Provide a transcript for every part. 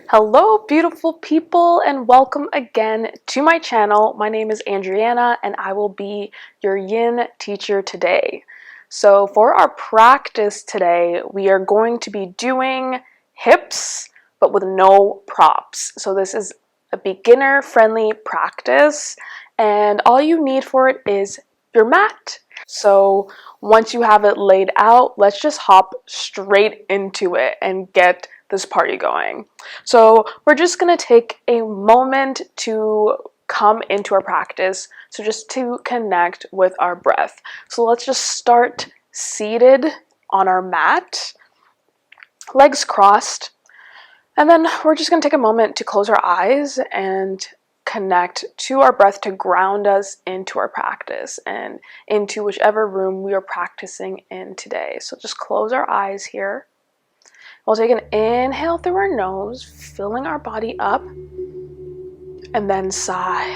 Hello, beautiful people, and welcome again to my channel. My name is Andriana, and I will be your yin teacher today. So for our practice today, we are going to be doing hips, but with no props. So this is a beginner-friendly practice, and all you need for it is your mat. So once you have it laid out, let's just hop straight into it and get this party going. So we're just going to take a moment to come into our practice, so just to connect with our breath. So let's just start seated on our mat, legs crossed, and then we're just going to take a moment to close our eyes and connect to our breath to ground us into our practice and into whichever room we are practicing in today. So just close our eyes here. We'll take an inhale through our nose, filling our body up, and then sigh.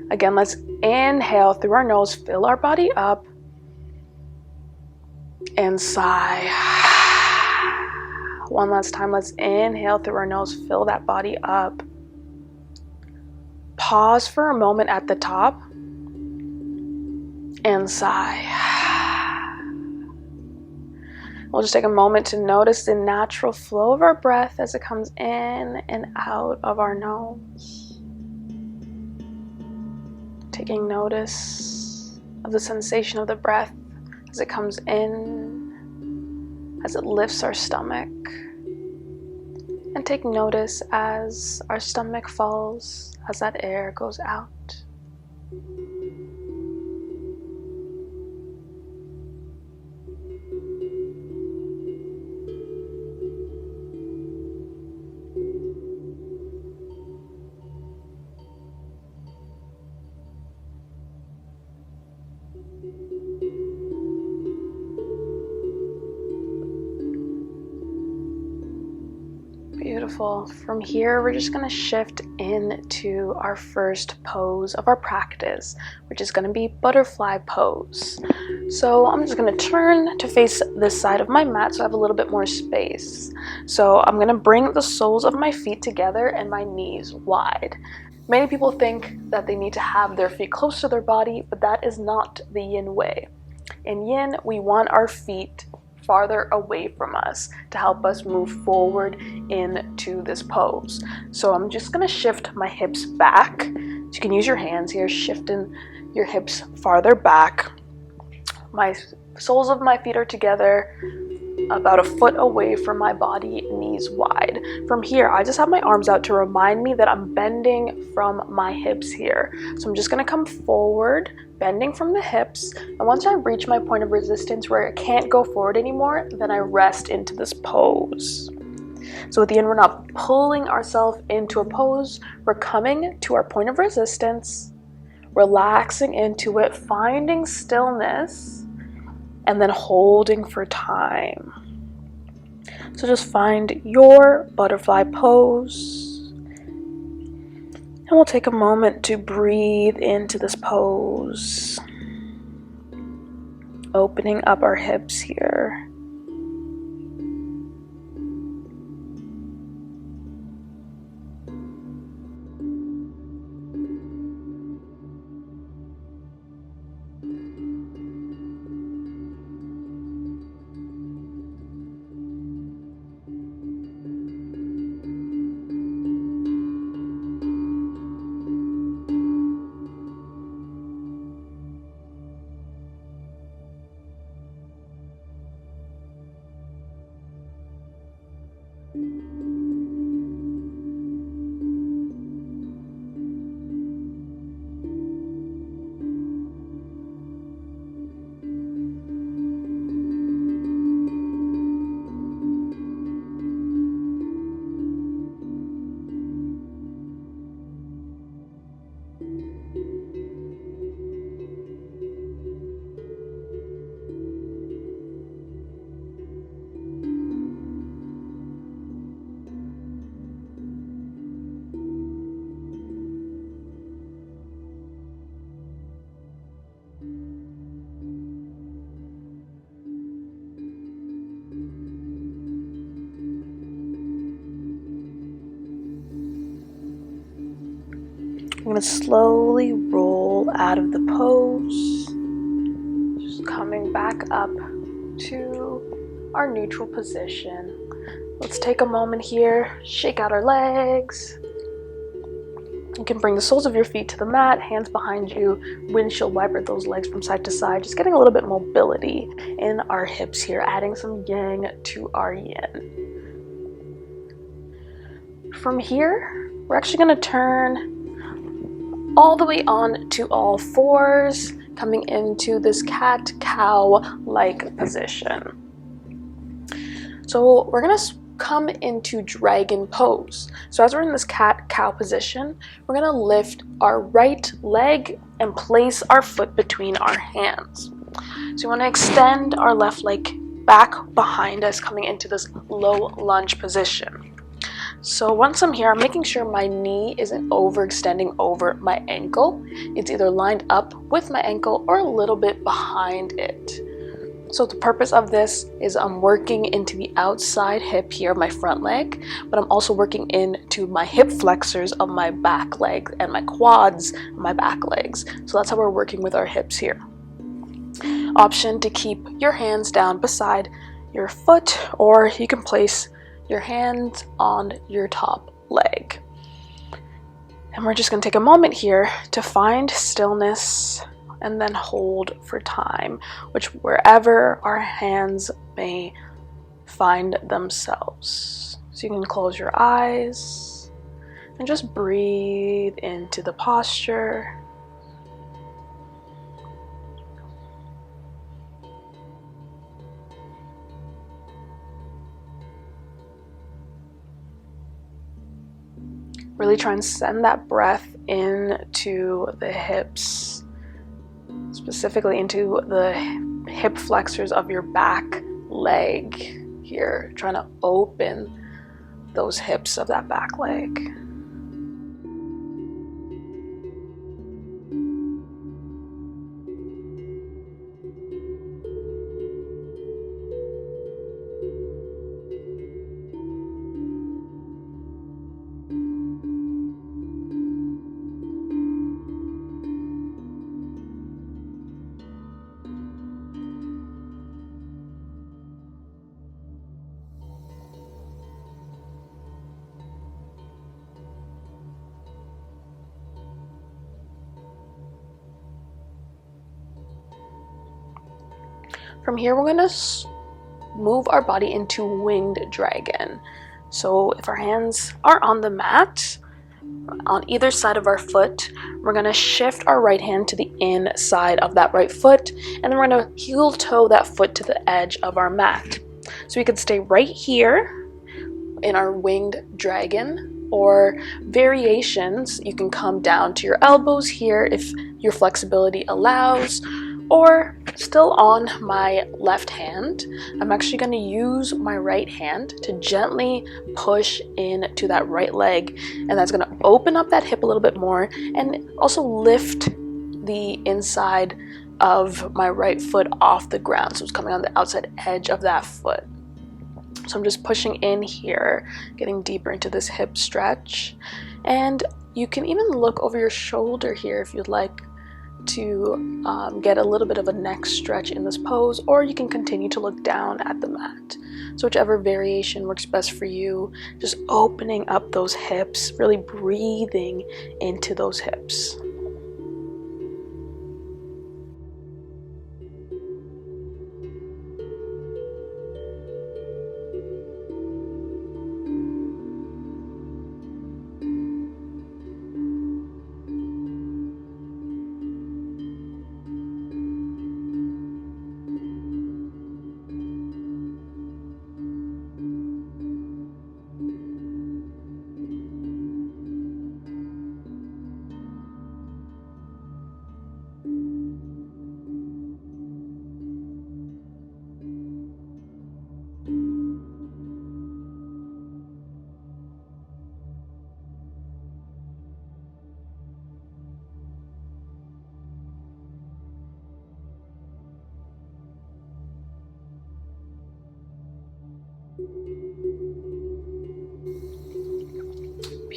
Again, let's inhale through our nose, fill our body up, and sigh. One last time, let's inhale through our nose, fill that body up. Pause for a moment at the top, and sigh. We'll just take a moment to notice the natural flow of our breath as it comes in and out of our nose. Taking notice of the sensation of the breath as it comes in, as it lifts our stomach. And take notice as our stomach falls, as that air goes out. Beautiful. From here, we're just going to shift into our first pose of our practice, which is going to be butterfly pose. So I'm just going to turn to face this side of my mat so I have a little bit more space. So I'm going to bring the soles of my feet together and my knees wide. Many people think that they need to have their feet close to their body, but that is not the yin way. In yin, we want our feet farther away from us to help us move forward into this pose. So I'm just going to shift my hips back. So you can use your hands here, shifting your hips farther back. My soles of my feet are together, about a foot away from my body, knees wide. From here, I just have my arms out to remind me that I'm bending from my hips here. So I'm just going to come forward, bending from the hips, and once I reach my point of resistance where I can't go forward anymore, then I rest into this pose. So at the end, we're not pulling ourselves into a pose, we're coming to our point of resistance, relaxing into it, finding stillness, and then holding for time. So just find your butterfly pose. And we'll take a moment to breathe into this pose. Opening up our hips here. I'm going to slowly roll out of the pose, just coming back up to our neutral position. Let's take a moment here, shake out our legs. You can bring the soles of your feet to the mat, hands behind you, windshield wiper those legs from side to side, just getting a little bit mobility in our hips here, adding some yang to our yin. From here, we're actually going to turn all the way on to all fours, coming into this cat-cow-like position. So we're going to come into dragon pose. So as we're in this cat-cow position, we're going to lift our right leg and place our foot between our hands. So you want to extend our left leg back behind us, coming into this low lunge position. So once I'm here, I'm making sure my knee isn't overextending over my ankle. It's either lined up with my ankle or a little bit behind it. So the purpose of this is I'm working into the outside hip here, my front leg, but I'm also working into my hip flexors of my back leg and my quads, my back legs. So that's how we're working with our hips here. Option to keep your hands down beside your foot, or you can place your hands on your top leg. And we're just going to take a moment here to find stillness and then hold for time, which wherever our hands may find themselves. So you can close your eyes and just breathe into the posture. Really try and send that breath into the hips, specifically into the hip flexors of your back leg here, trying to open those hips of that back leg. From here, we're going to move our body into winged dragon. So if our hands are on the mat, on either side of our foot, we're going to shift our right hand to the inside of that right foot, and then we're going to heel toe that foot to the edge of our mat. So we could stay right here in our winged dragon, or variations, you can come down to your elbows here if your flexibility allows, or still on my left hand, I'm actually going to use my right hand to gently push into that right leg, and that's going to open up that hip a little bit more and also lift the inside of my right foot off the ground, so it's coming on the outside edge of that foot. So I'm just pushing in here, getting deeper into this hip stretch, and you can even look over your shoulder here if you'd like to get a little bit of a neck stretch in this pose, or you can continue to look down at the mat. So whichever variation works best for you, just opening up those hips, really breathing into those hips.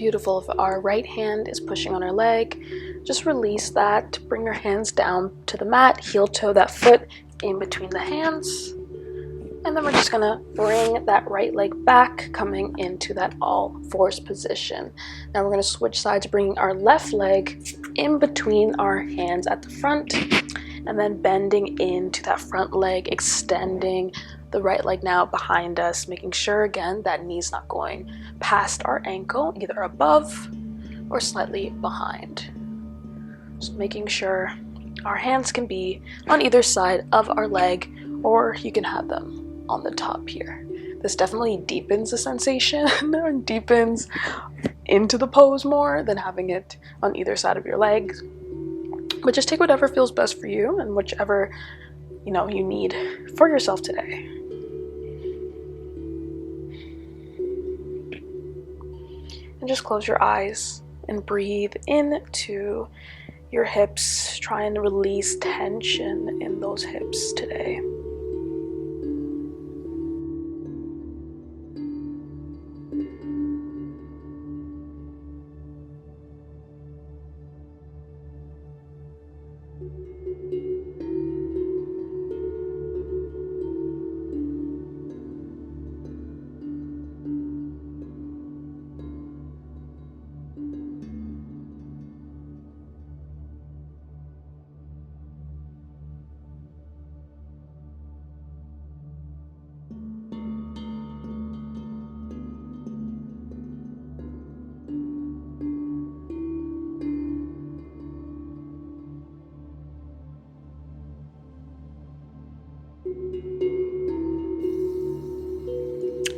Beautiful. If our right hand is pushing on our leg, just release that. Bring your hands down to the mat, heel toe that foot in between the hands. And then we're just gonna bring that right leg back, coming into that all fours position. Now we're gonna switch sides, bringing our left leg in between our hands at the front, and then bending into that front leg, extending the right leg now behind us, making sure again that knee's not going past our ankle, either above or slightly behind. So making sure our hands can be on either side of our leg, or you can have them on the top here. This definitely deepens the sensation and deepens into the pose more than having it on either side of your legs. But just take whatever feels best for you and whichever you need for yourself today. And just close your eyes and breathe into your hips. Try and release tension in those hips today.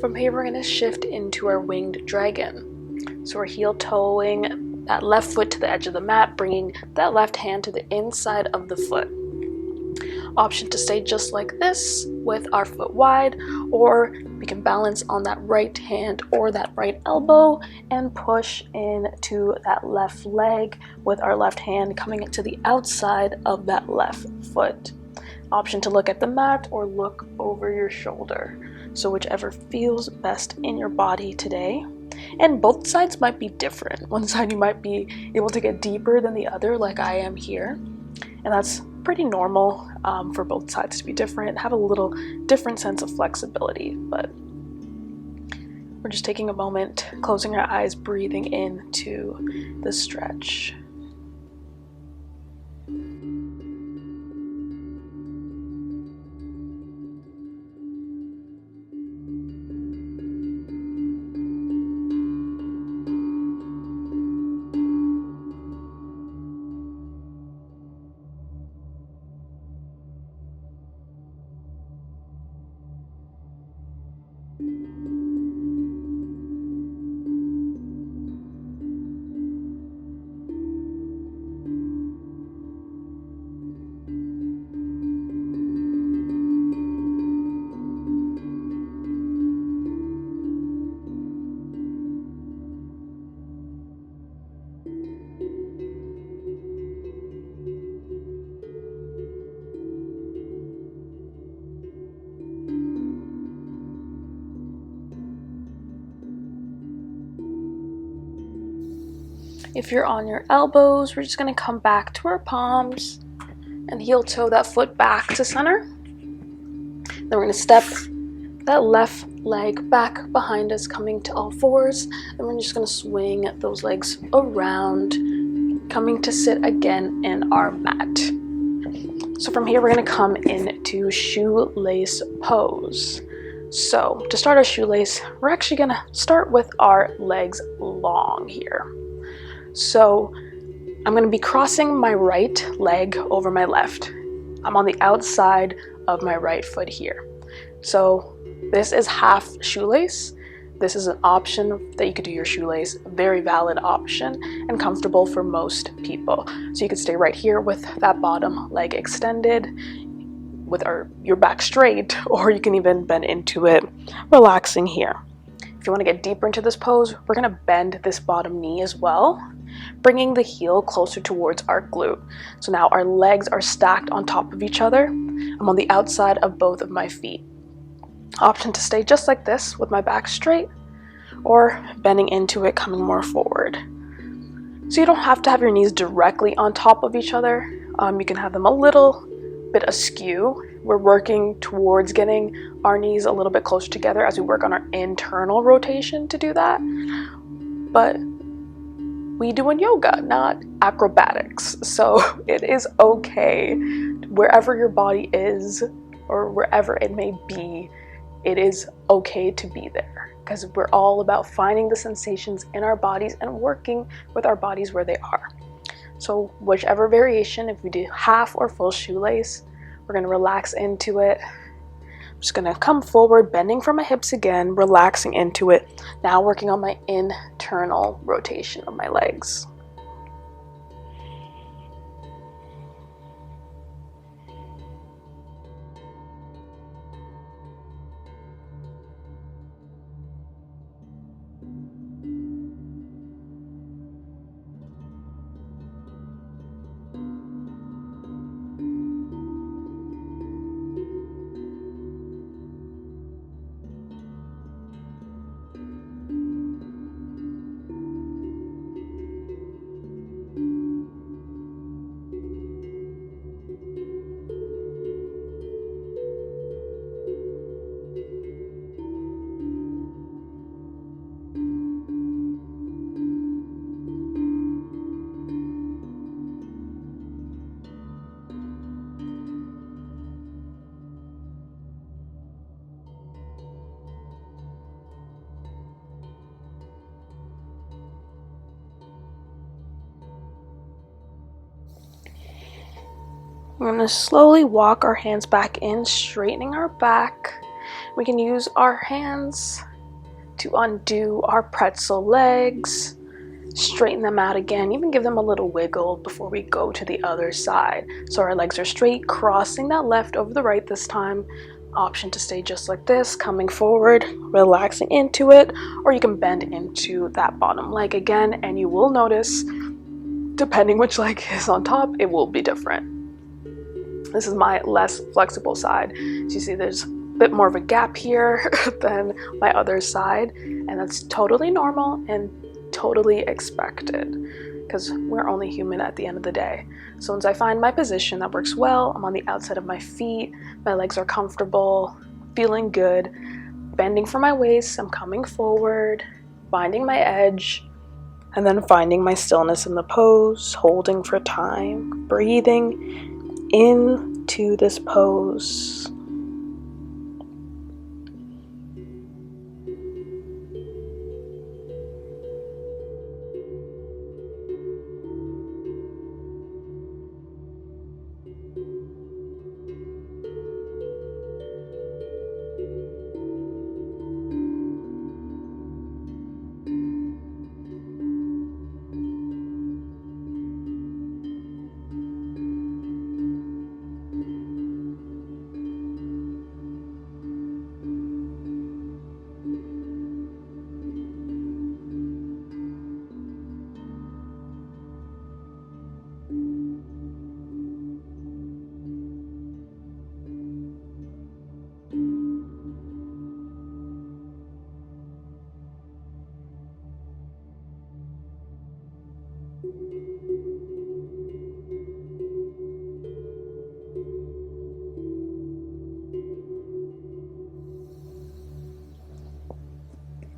From here, we're going to shift into our winged dragon. So we're heel toeing that left foot to the edge of the mat, bringing that left hand to the inside of the foot. Option to stay just like this with our foot wide, or we can balance on that right hand or that right elbow and push into that left leg with our left hand coming to the outside of that left foot. Option to look at the mat or look over your shoulder. So whichever feels best in your body today. And both sides might be different. One side you might be able to get deeper than the other, like I am here. And that's pretty normal for both sides to be different, have a little different sense of flexibility. But we're just taking a moment, closing our eyes, breathing into the stretch. If you're on your elbows, we're just going to come back to our palms and heel toe that foot back to center. Then we're going to step that left leg back behind us, coming to all fours. And we're just going to swing those legs around, coming to sit again in our mat. So from here, we're going to come into shoelace pose. So to start our shoelace, we're actually going to start with our legs long here. So I'm going to be crossing my right leg over my left. I'm on the outside of my right foot here. So this is half shoelace. This is an option that you could do your shoelace, very valid option and comfortable for most people. So you could stay right here with that bottom leg extended with your back straight, or you can even bend into it, relaxing here. If you want to get deeper into this pose, we're going to bend this bottom knee as well, bringing the heel closer towards our glute. So now our legs are stacked on top of each other. I'm on the outside of both of my feet. Option to stay just like this with my back straight, or bending into it, coming more forward. So you don't have to have your knees directly on top of each other. You can have them a little bit askew. We're working towards getting our knees a little bit closer together as we work on our internal rotation to do that. But we do in yoga, not acrobatics. So it is okay wherever your body is or wherever it may be. It is okay to be there, because we're all about finding the sensations in our bodies and working with our bodies where they are. So whichever variation, if we do half or full shoelace, we're going to relax into it. I'm just going to come forward, bending from my hips again, relaxing into it. Now working on my internal rotation of my legs. We're going to slowly walk our hands back in, straightening our back. We can use our hands to undo our pretzel legs, straighten them out again, even give them a little wiggle before we go to the other side. So our legs are straight, crossing that left over the right this time. Option to stay just like this, coming forward, relaxing into it, or you can bend into that bottom leg again, and you will notice, depending which leg is on top, it will be different. This is my less flexible side. So you see there's a bit more of a gap here than my other side, and that's totally normal and totally expected, because we're only human at the end of the day. So once I find my position that works well, I'm on the outside of my feet, my legs are comfortable, feeling good, bending from my waist, I'm coming forward, finding my edge, and then finding my stillness in the pose, holding for time, breathing into this pose.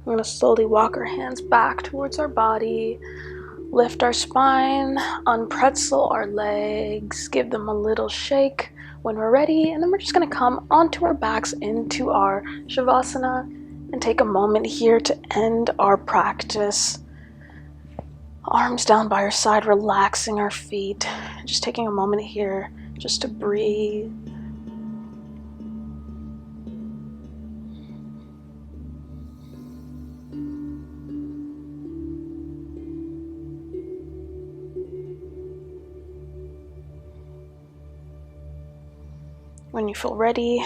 We're going to slowly walk our hands back towards our body, lift our spine, unpretzel our legs, give them a little shake when we're ready, and then we're just going to come onto our backs into our Shavasana and take a moment here to end our practice. Arms down by our side, relaxing our feet, just taking a moment here just to breathe. When you feel ready,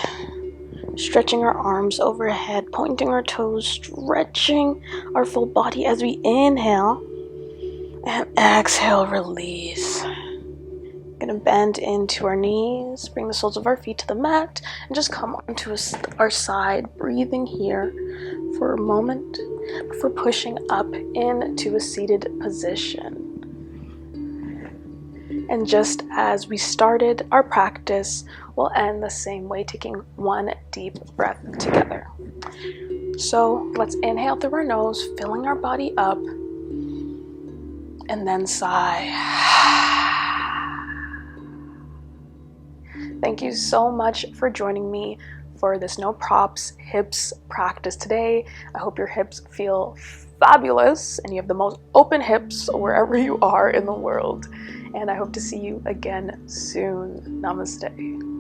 stretching our arms overhead, pointing our toes, stretching our full body as we inhale, and exhale, release. Gonna bend into our knees, bring the soles of our feet to the mat, and just come onto our side, breathing here for a moment. before pushing up into a seated position. And just as we started our practice, we'll end the same way, taking one deep breath together. So let's inhale through our nose, filling our body up, and then sigh. Thank you so much for joining me for this no props hips practice today. I hope your hips feel fabulous and you have the most open hips wherever you are in the world. And I hope to see you again soon. Namaste.